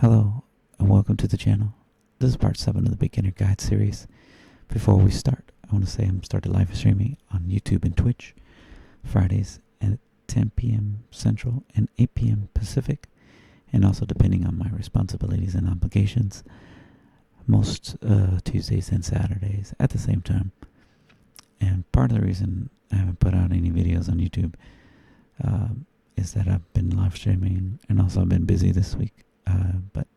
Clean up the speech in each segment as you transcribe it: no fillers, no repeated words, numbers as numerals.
Hello, and welcome to the channel. This is part 7 of the Beginner Guide series. Before we start, I want to say I'm started live streaming on YouTube and Twitch, Fridays at 10 p.m. Central and 8 p.m. Pacific, and also depending on my responsibilities and obligations, most Tuesdays and Saturdays at the same time. And part of the reason I haven't put out any videos on YouTube is that I've been live streaming and also I've been busy this week. But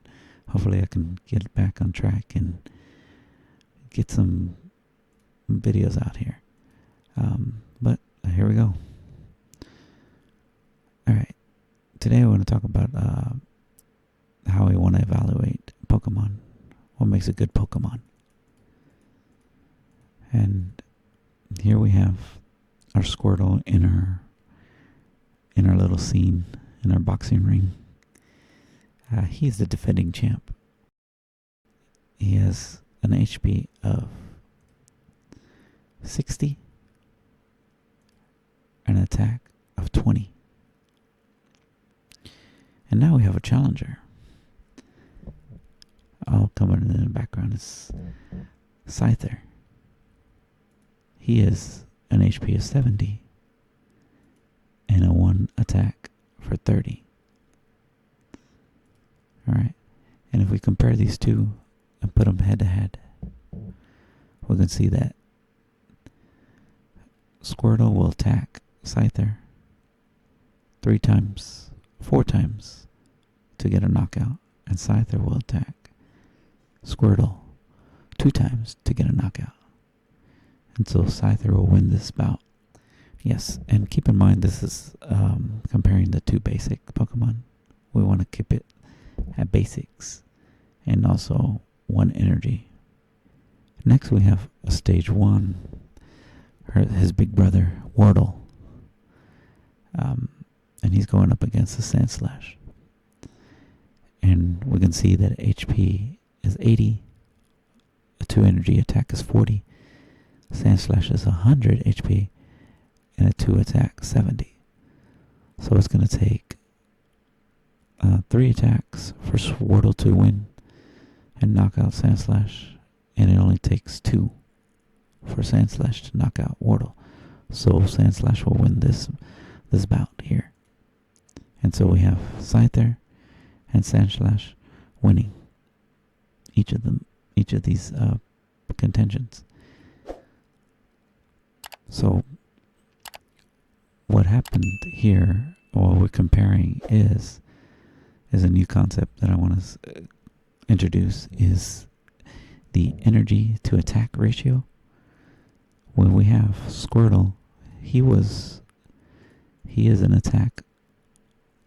hopefully I can get back on track and get some videos out here. But here we go. Alright, today I want to talk about how we want to evaluate Pokemon. What makes a good Pokemon. And here we have our Squirtle in our little scene, in our boxing ring. He's the defending champ. He has an HP of 60, an attack of 20. And now we have a challenger. I'll come in the background. It's Scyther. He is an HP of 70 and a 1 attack for 30. Alright, and if we compare these two and put them head to head, we can see that Squirtle will attack Scyther 4 times to get a knockout, and Scyther will attack Squirtle 2 times to get a knockout. And so Scyther will win this bout. Yes, and keep in mind this is comparing the two basic Pokemon. We want to keep it at basics and also 1 energy. Next we have a stage 1, his big brother Wardle, and he's going up against the Sandslash, and we can see that HP is 80, a 2 energy attack is 40, Sandslash is 100 HP and a 2 attack 70. So it's going to take 3 attacks for Squirtle to win and knock out Sandslash, and it only takes 2 for Sandslash to knock out Wardle. So Sandslash will win this bout here. And so we have Scyther and Sandslash winning each of these contentions. So what happened here, while we're comparing, is a new concept that I want to introduce, is the energy to attack ratio. When we have Squirtle, he is an attack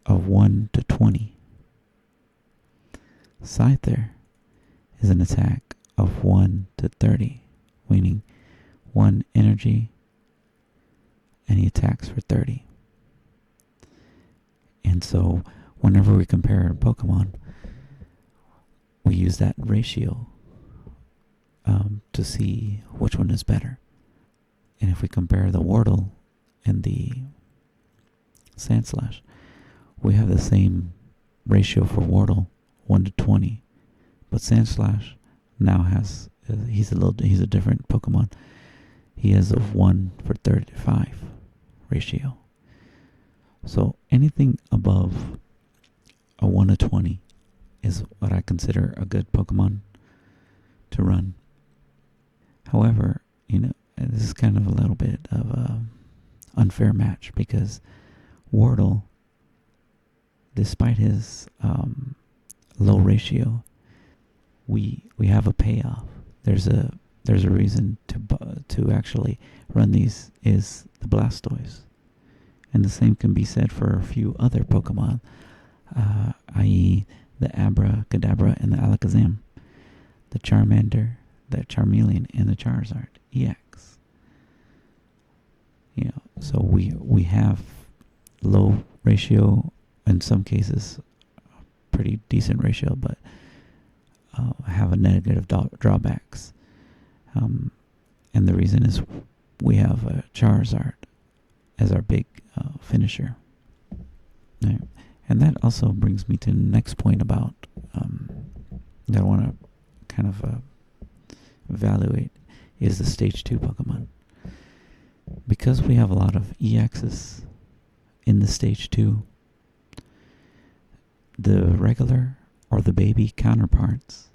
of 1 to 20. Scyther is an attack of 1 to 30, meaning 1 energy, and he attacks for 30. And so whenever we compare Pokemon, we use that ratio to see which one is better. And if we compare the Wardle and the Sandslash, we have the same ratio for Wardle, 1 to 20. But Sandslash now has, he's a different Pokemon. He has a 1 for 35 ratio. So anything above a 1 to 20 is what I consider a good Pokemon to run. However, this is kind of a little bit of an unfair match, because Wardle, despite his low ratio, we have a payoff. There's a reason to actually run these, is the Blastoise. And the same can be said for a few other Pokemon, i.e. the Abracadabra and the Alakazam, the Charmander, the Charmeleon, and the Charizard EX. So we have low ratio, in some cases pretty decent ratio, but have a negative drawbacks. And the reason is we have a Charizard as our big finisher. Right. And that also brings me to the next point about that I want to kind of evaluate is the stage 2 Pokemon. Because we have a lot of EXs in the stage 2, the regular or the baby counterparts,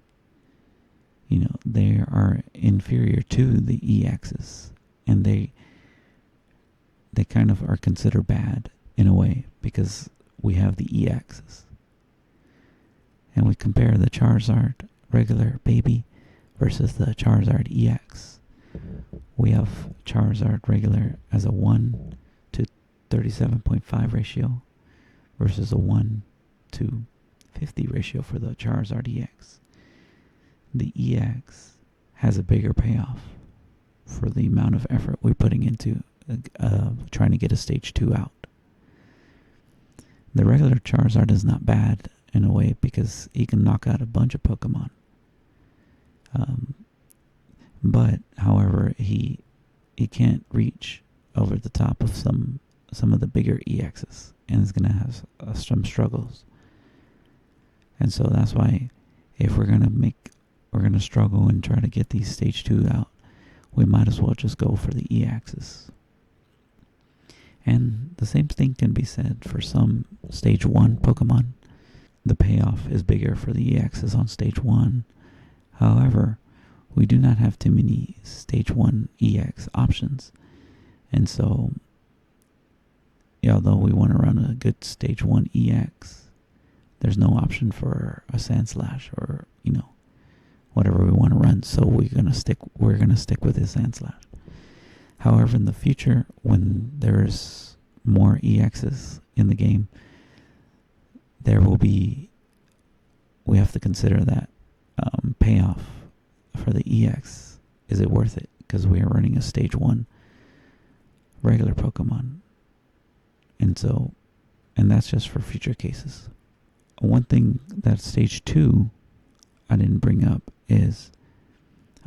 they are inferior to the EXs, and they kind of are considered bad in a way because we have the EXs. And we compare the Charizard regular baby versus the Charizard EX. We have Charizard regular as a 1 to 37.5 ratio versus a 1 to 50 ratio for the Charizard EX. The EX has a bigger payoff for the amount of effort we're putting into trying to get a stage 2 out. The regular Charizard is not bad in a way because he can knock out a bunch of Pokemon. But however, he can't reach over the top of some of the bigger EXs, and is going to have some struggles. And so that's why if we're going to struggle and try to get these stage 2 out, we might as well just go for the EXs. And the same thing can be said for some stage 1 Pokemon. The payoff is bigger for the EXs on stage 1. However, we do not have too many stage 1 EX options. And so, although we want to run a good stage 1 EX, there's no option for a Sandslash or, whatever we want to run. So we're gonna stick with this Sandslash. However, in the future, when there's more EXs in the game, we have to consider that payoff for the EX. Is it worth it? Because we are running a stage 1 regular Pokemon. And that's just for future cases. One thing that stage 2 I didn't bring up is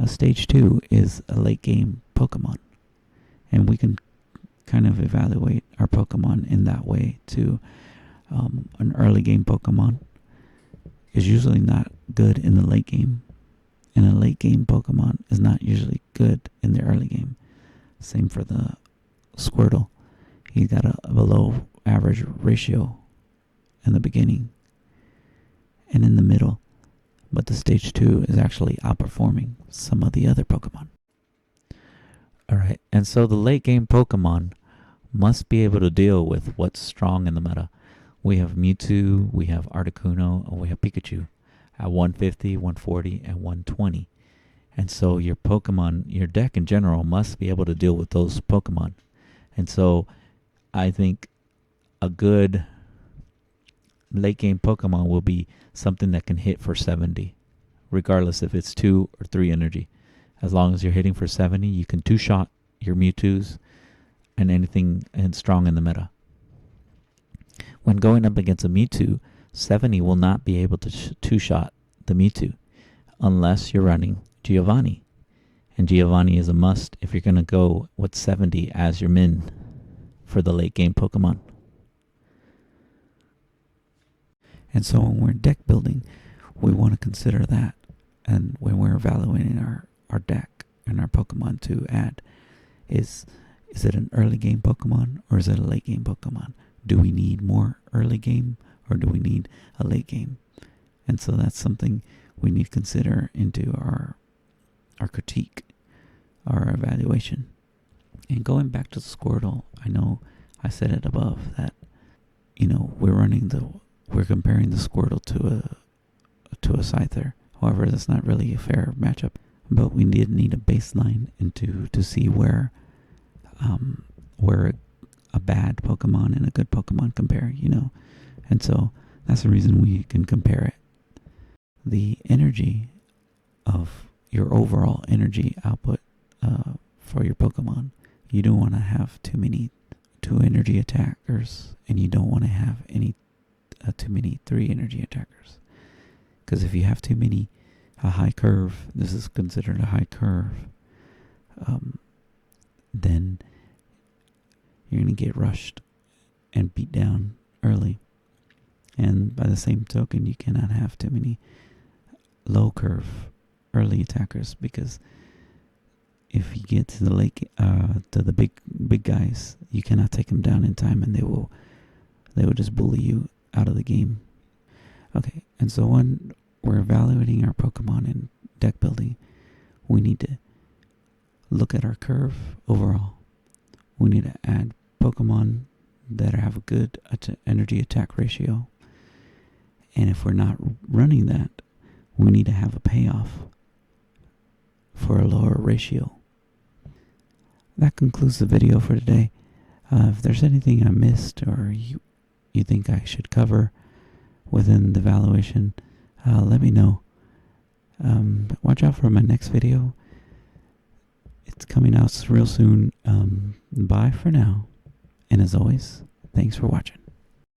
stage 2 is a late game Pokemon. And we can kind of evaluate our Pokemon in that way too. An early game Pokemon is usually not good in the late game, and a late game Pokemon is not usually good in the early game. Same for the Squirtle. He's got a below average ratio in the beginning and in the middle, but the stage 2 is actually outperforming some of the other Pokemon. Alright, and so the late game Pokemon must be able to deal with what's strong in the meta. We have Mewtwo, we have Articuno, and we have Pikachu at 150, 140, and 120. And so your Pokemon, your deck in general, must be able to deal with those Pokemon. And so I think a good late game Pokemon will be something that can hit for 70, regardless if it's 2 or 3 energy. As long as you're hitting for 70, you can 2-shot your Mewtwo's and anything strong in the meta. When going up against a Mewtwo, 70 will not be able to 2-shot the Mewtwo unless you're running Giovanni. And Giovanni is a must if you're going to go with 70 as your min for the late game Pokemon. And so when we're deck building, we want to consider that. And when we're evaluating our deck and our Pokemon to add, is it an early game Pokemon or is it a late game Pokemon? Do we need more early game or do we need a late game? And so that's something we need to consider into our critique, our evaluation. And going back to the Squirtle, I know I said it above that, we're comparing the Squirtle to a Scyther. However, that's not really a fair matchup. But we did need a baseline to see where a bad Pokemon and a good Pokemon compare, And so that's the reason we can compare it. The energy of your overall energy output for your Pokemon, you don't want to have too many 2 energy attackers, and you don't want to have too many 3 energy attackers. Because if you have too many, a high curve, this is considered a high curve, then you're going to get rushed and beat down early. And by the same token, you cannot have too many low curve early attackers, because if you get to the to the big guys, you cannot take them down in time, and they will just bully you out of the game. Okay, and so when we're evaluating our Pokemon in deck building, we need to look at our curve overall. We need to add Pokemon that have a good energy attack ratio. And if we're not running that, we need to have a payoff for a lower ratio. That concludes the video for today. If there's anything I missed or you think I should cover within the evaluation, let me know. Watch out for my next video. It's coming out real soon. Bye for now. And as always, thanks for watching.